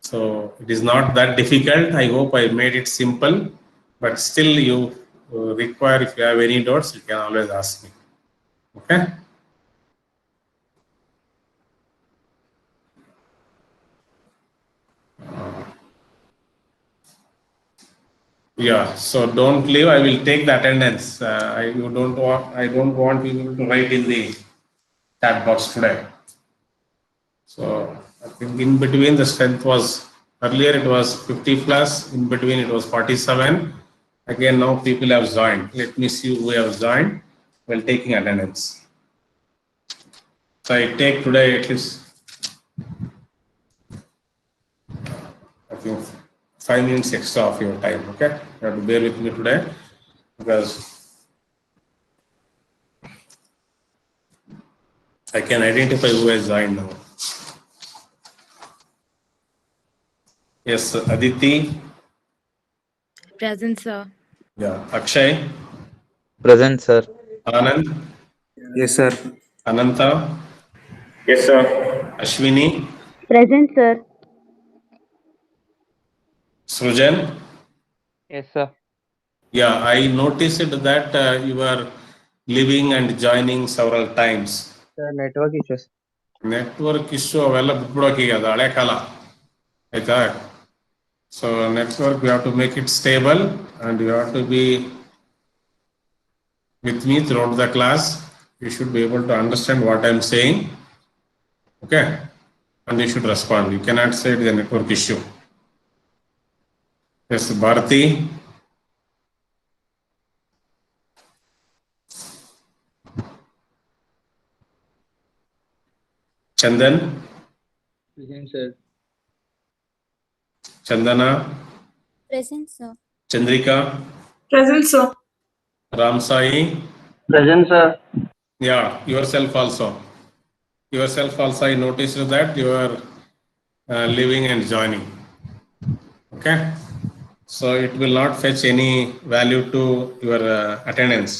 So it is not that difficult. I hope I made it simple, but still you require, if you have any doubts, you can always ask me. Okay. Yeah, so don't leave. I will take the attendance. I don't want people to write in the chat box today. So I think in between the strength was, earlier it was 50 plus, in between it was 47. Again, now people have joined. Let me see who have joined while taking attendance. So I take today at least, I think, 5 minutes extra of your time. Okay, you have to bear with me today because I can identify who has joined now. Yes, Aditi.
Present, sir.
Yeah, Akshay.
Present, sir.
Anand.
Yes, sir.
Ananta.
Yes, sir.
Ashwini.
Present, sir.
Srujan.
Yes, sir.
Yeah, I noticed that you are leaving and joining several times.
Sir, network issues.
Network issue ಅವೆಲ್ಲ ಬಿಟ್ಬಿಡೋಕೆ ಈಗ ಅದು ಹಳೆ ಕಾಲ ಆಯ್ತಾ. So network, we have to make it stable and you have to be with me throughout the class. You should be able to understand what I am saying. Okay, and you should respond. You cannot say it is a network issue. Yes, Bharati. Chandan.
Present, sir.
Chandana.
Present, sir.
Chandrika.
Present, sir.
Ram Sai.
Present, sir.
Yeah, yourself also. I noticed that you are leaving and joining. Okay, so it will not fetch any value to your attendance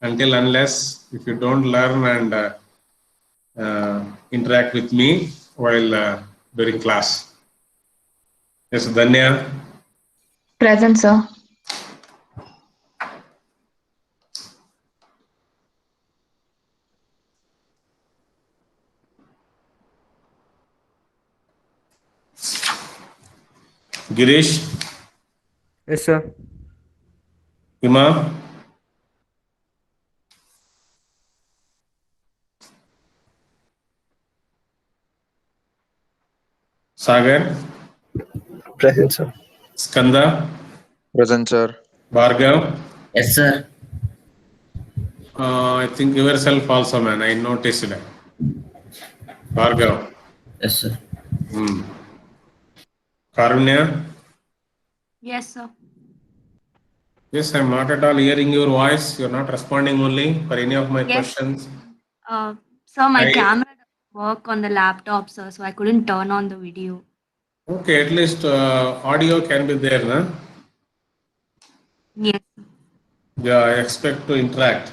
until unless if you don't learn and interact with me while during class. Yes, Danya.
Present, sir.
Girish.
Yes, sir.
Hima. Sagar,
Present, sir.
Skanda,
Present, sir.
Bhargav.
Yes, sir.
I think yourself also, man. I noticed it. Bhargav.
Yes, sir.
Karunya.
Yes, sir.
Yes, I'm not at all hearing your voice. You're not responding only for any of my
Yes.
questions.
Sir, my
I-
camera doesn't work on the laptop, sir, so I couldn't turn on the video.
Okay, at least audio can be there, na?
Yes.
Yeah, I expect to interact.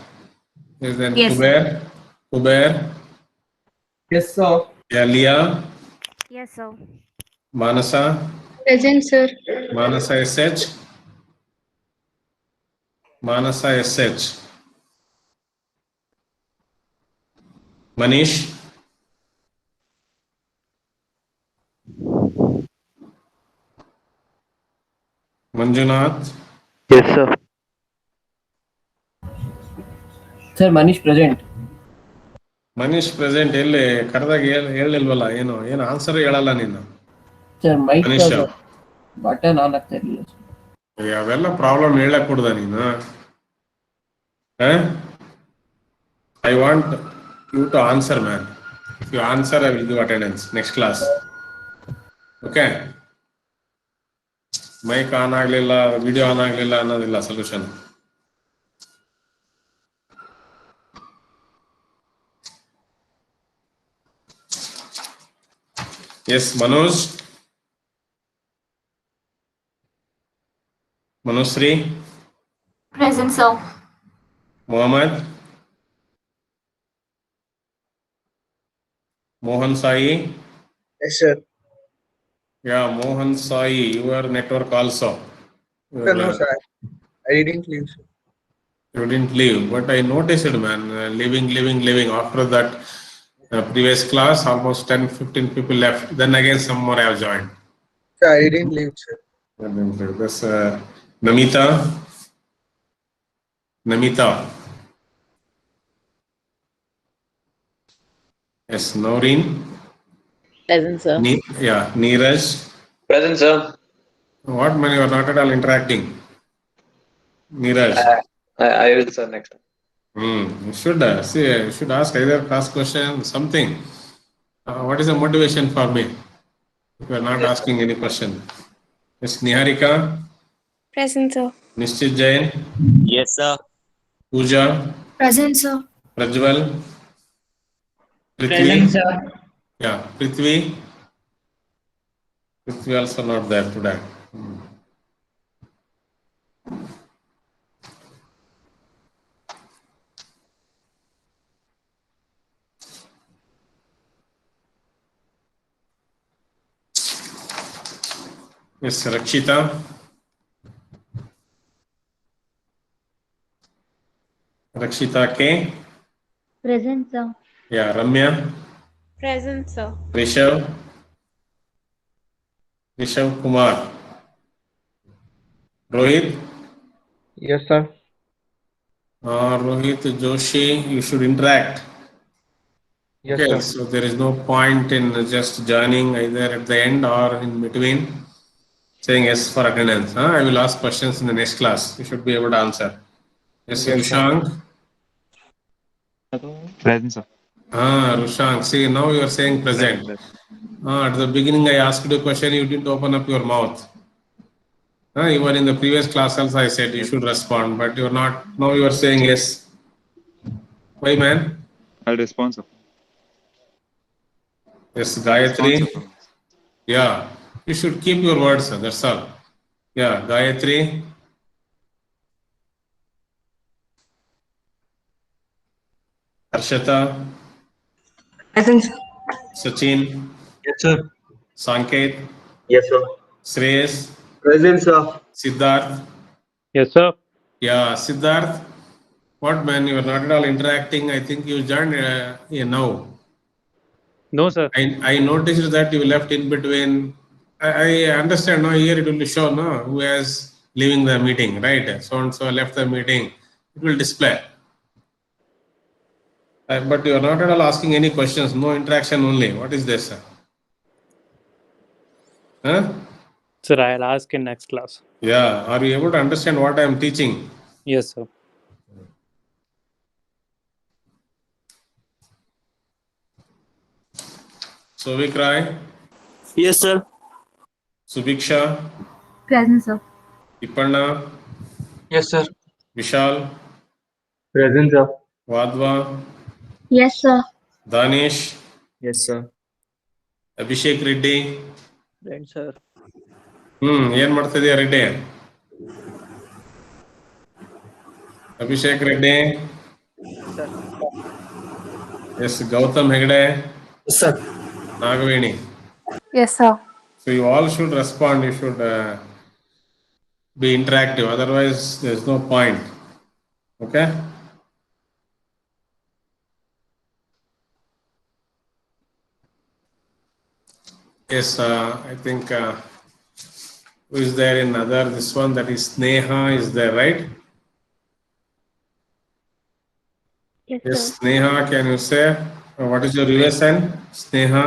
Yes, then
Yes.
Kuber,
Yes, sir.
Yalia,
Yes, sir.
Manasa,
Present, sir.
Manasa SH, Manasa SH, Manish, Manjunath,
Yes, sir. Sir, Manish present.
Manish present. ಎಲ್ಲಿ ಕರೆದಾಗ ಹೇಳಿಲ್ವಲ್ಲ ಏನು answer ಹೇಳಲ್ಲ ನೀನು.
Sir, mic
Manish,
button on ಆಗ್ತಾ ಇರಲಿಲ್ಲ.
ಅವೆಲ್ಲ problem ಹೇಳಕ್ ಕೊಡ್ದ ನೀನು. I want you to answer, man. If you answer, I will give attendance next class. Okay? Mic on ಆಗ್ಲಿಲ್ಲ, ವಿಡಿಯೋ ಆನ್ ಆಗ್ಲಿಲ್ಲ ಅನ್ನೋದಿಲ್ಲ solution. S Manoj, Manoshri,
Present, sir.
Mohammed, Mohan Sai.
Yes, sir.
Yeah, Mohan Sai, your network also.
No, sir. I didn't leave, sir.
You didn't leave, but I noticed it, man. Leaving. After that previous class, almost 10-15 people left. Then again, some more have joined.
Sir, I didn't leave, sir.
This Namita. Yes, Noreen.
Present, sir.
Neeraj.
Present, sir.
What, man, you are not at all interacting. Neeraj.
I will, sir, next time.
You should you should ask either class question, something. What is the motivation for me? If you are not asking any question. Yes, Niharika.
Present, sir.
Nishchit Jain.
Yes, sir.
Pooja.
Present, sir.
Prajwal. Prithvi.
Present, sir.
Yeah, Prithvi. Prithvi also not there today. Yes, Rakshita. Rakshita K.
Present, sir.
Yeah, Ramya.
Present, sir.
Rishav Kumar. Rohit.
Yes, sir.
Rohit Joshi, you should interact.
Yes,
Okay,
sir.
so there is no point in just joining either at the end or in between saying yes for attendance. I will ask questions in the next class. You should be able to answer. Yes,
Yes,
Rushang.
Present, sir.
Rushang. See, now you are saying present. At the beginning, I asked you a question, you didn't open up your mouth. Even in the previous class also, I said you should respond, but you're not. Now you are saying yes. Why, man?
I'll respond, sir.
Yes, Gayatri. Yeah, you should keep your words, sir. That's all. Yeah, Gayatri. Harshita.
Present, sir.
Sachin.
Yes, sir.
Sanket.
Yes, sir.
Shreyas.
Present, sir.
Siddharth.
Yes, sir.
Yeah, Siddharth. What, man? You are not at all interacting. I think you joined now.
No, sir.
I noticed that you left in between. I understand now. Here it will be shown who is leaving the meeting, right? So and so left the meeting. It will display. But you are not at all asking any questions. No interaction only. What is this, sir? Huh?
Sir, I'll ask in next class.
Yeah. Are you able to understand what I am teaching?
Yes, sir.
Sovik Rai,
Yes, sir.
Subiksha,
Present, sir.
Ipanna,
Yes, sir.
Vishal,
Present, sir.
Vadva,
Yes, sir.
Danish,
Yes, sir.
Abhishek Reddy.
Present, sir.
ಏನ್ ಮಾಡ್ತಿದ್ಯಾ Reddy? Abhishek Reddy.
Sir.
S Gautam Hegde.
Yes, sir.
Nagaveni.
Yes, sir.
So you all should respond. You should be interactive. Otherwise, there's no point. Okay? Yes, I think who is there in other? This one, that is Sneha, is there, right?
Yes,
Yes,
sir.
Sneha, can you say what is your USN? Sneha?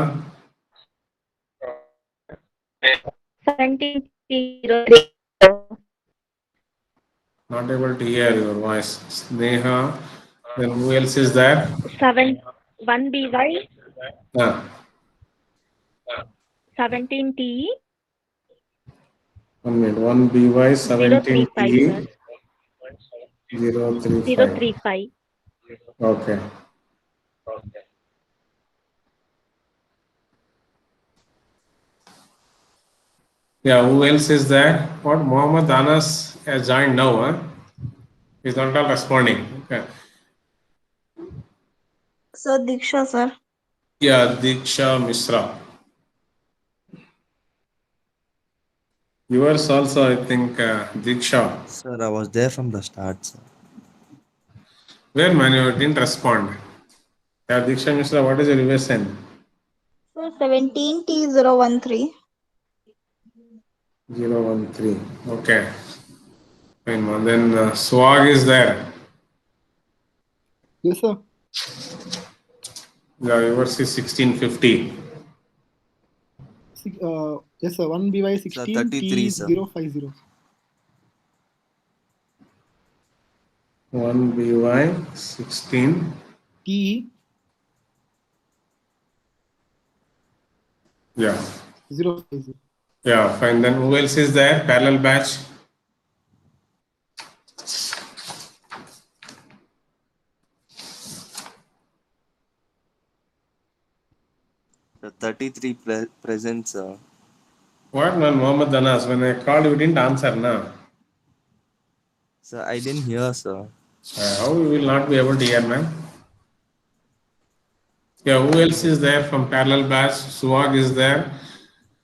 1703.
Not able to hear your voice. Sneha. Then who else is there?
1 BY, 17 TE,
1 minute. 1 BY 17 TE
035, sir.
035.
035.
Okay. Yeah, who else is there? What? Mohammed Anas has joined now, huh? He's not all responding. Okay.
Sir, Diksha, sir.
Yeah, Diksha Misra. Yours also, I think, Diksha.
Sir, I was there from the start, sir.
Where man, you didn't respond. Yeah, Diksha Misra, what is your USN?
Sir, 17T013.
013. Okay. Fine, man. Then Swag is there.
Yes, sir.
Yeah, yours is 1650.
Yes, sir. 1 BY 16
33, sir.
T050.
1 BY 16
T
Yeah.
050.
Yeah, fine. Then who else is there? Parallel batch.
The 33 present, sir.
What man, Mohammed Anas? When I called, you didn't answer, na?
Sir, I didn't hear, sir.
How you will not be able to hear, man? Yeah, who else is there from parallel batch? Suwag is there.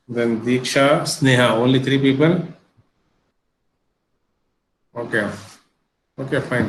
Then Diksha, Sneha. Only 3 people? Okay. Okay, fine.